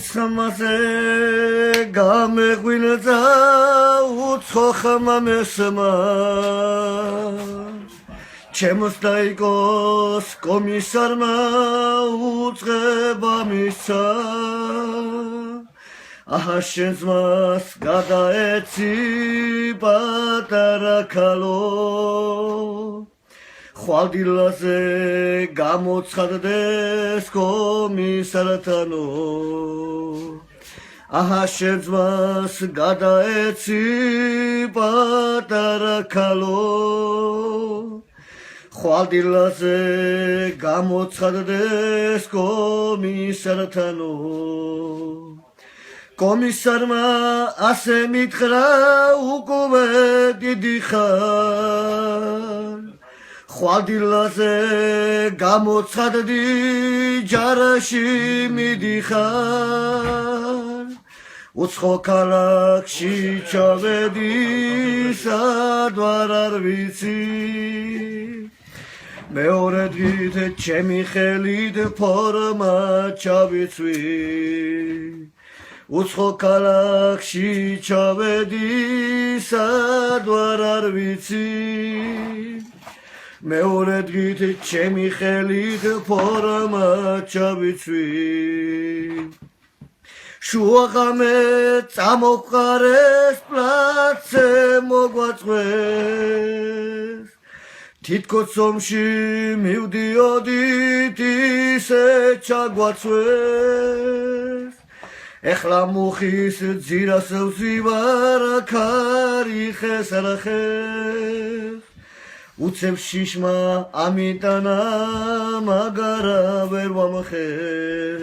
სამაზე გამეღვინდა უცხო ხმამესმა ჩემს დაიგოს კომისარმა უწყება მისცა აჰა შენს მას გადაეცი პატარა ქალო ხვალდილაზე გამოცხადდეს კომისართანო აჰა შენს მას გადაეცი პატარა ქალო ხვალდილაზე გამოცხადდეს კომისართანო კომისარმა ასე მითხრა უკვე დიდი ხან ხვალდილაზე გამოცხადდი ჯარაში მიდიხარ უცხო ქალაქში ჩავედი სად ვარ არ ვიცი მეორე დღით ჩემი ხელით ფორმა ჩავიცვი უცხო ქალაქში ჩავედი სად ვარ არ ვიცი მეორე დღით ჩემი ხელით ფორმა ჩავიცვი შუაღამე წამოყარეს პლაცზე მოგვაწყვეს თითქოს ომში მივდიოდით ისე ჩაგვაწვეს ეხლა მუხის ძირას ვზივარ ქარიხეს არახეს უცებ შიშმა ამიტანა მაგარა ვერ ვამხერ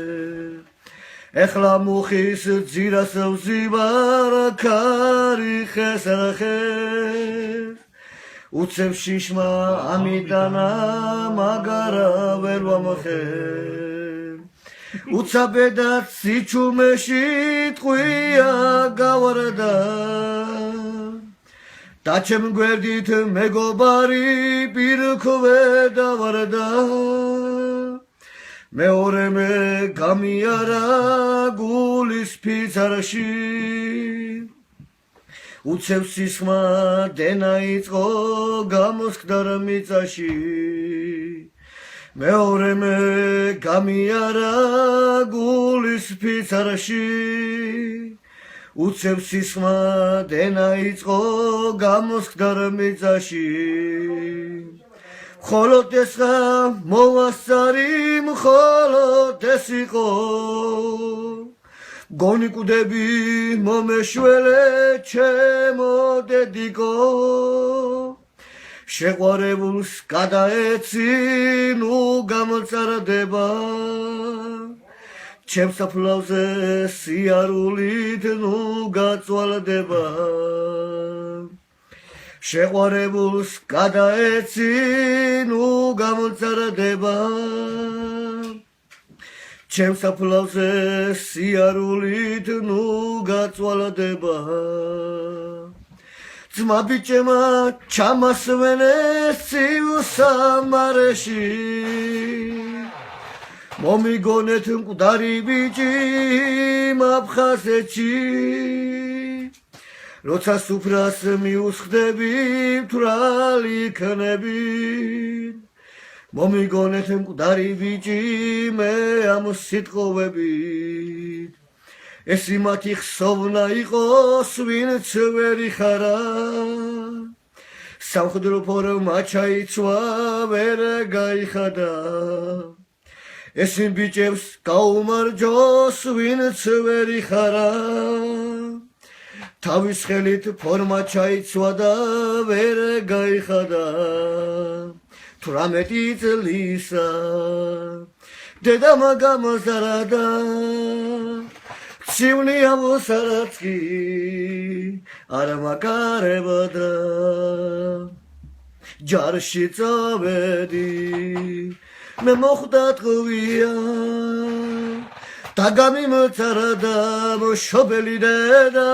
ეხლა მუხის ძირას ვზივარ ქარიხეს არახეს უცებ შიშმა ამიტანა მაგარა ვერ ვამხერ უცაბედად სიჩუმეში ტყვია გავარდა და ჩემ გვერდით მეგობარი პირქვედა ვარდა მეორე მე გამიარა გულის ფიცარში უცებ სისხმა დენა იწყო გამოსკდარ მიწაში მეორე მე გამიარა გულის ფიცარში უცებ სისხმა დენა იწყო გამოსკდარ მიწაში მხოლოდ ესღა მოვასწარი მხოლოდ ეს იყო გონი კუდები მომეშველე ჩემო დედიკო შეყვარებულს გადაეცი ნუ გამოწარდება ჩემს საფლავზე სიარულით ნუ გაწვალდება შეყვარებულს გადაეცი ნუ გამოწარდება ჩემს საფლავზე სიარულით ნუ გაწვალდება ძმა ბიჭემა ჩამასვენეს სიუსამარეში მომიგონეთ მკვდარი ბიჭი აფხაზეთში როცა სუფრას მიუსხდები მთვრალი იქნები მომიგონეთ მკვდარი ბიჭი მე ამ სიტყვებით ეს იმათი ხსოვნა იყოს ვინც ვერ იხარა სამხედრო ფორმა ჩაიცვა ვერ გაიხადა ეს იმ ბიჭებს გაუმარჯოს ვინც ვერ იხარა თავის ხელით ფორმა ჩაიცვა და ვერ გაიხადა 18 წლისა დედამ გამოზარდა სივნი ამოსარაც კი არ მაგარებდა ჯარში წავედი მე მოხვდა ტყვია და გამიმოწარდა მშობელი დედა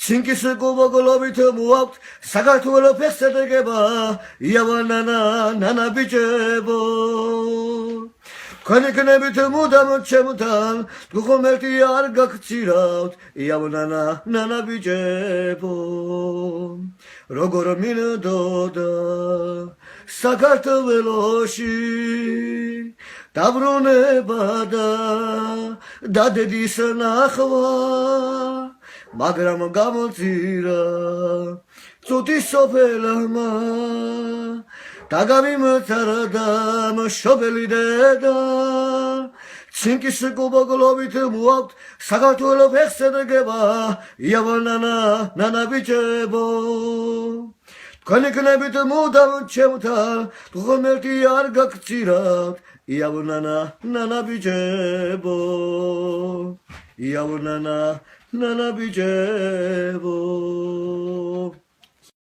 ცინკის გუბოგლობით მოაქვთ საქართველო ფესტეგება იავა ნანა ბიჭებო თქვენი ქნებით მუდამ ჩემთან თუ ხომერთი არ გაგცირავთ იავნანა ნანა ბიჭებო როგორ მინდოდა საქართველოში დაბრუნება და დადედის ნახვა მაგრამ გამოწირა ცუდი სოფელმა დაგამიმცარდა მშობელი დედა ცინკის გუბოგლობით მოაქვთ საქართველოს ფეხსადგება იავნანა ნანა ბიჭებო თქვენი ქნებით მუდამ ჩემთან თუ ხომერთი არ გაგცირავთ იავნანა ნანა ბიჭებო იავნანა ნანა ბიჭებო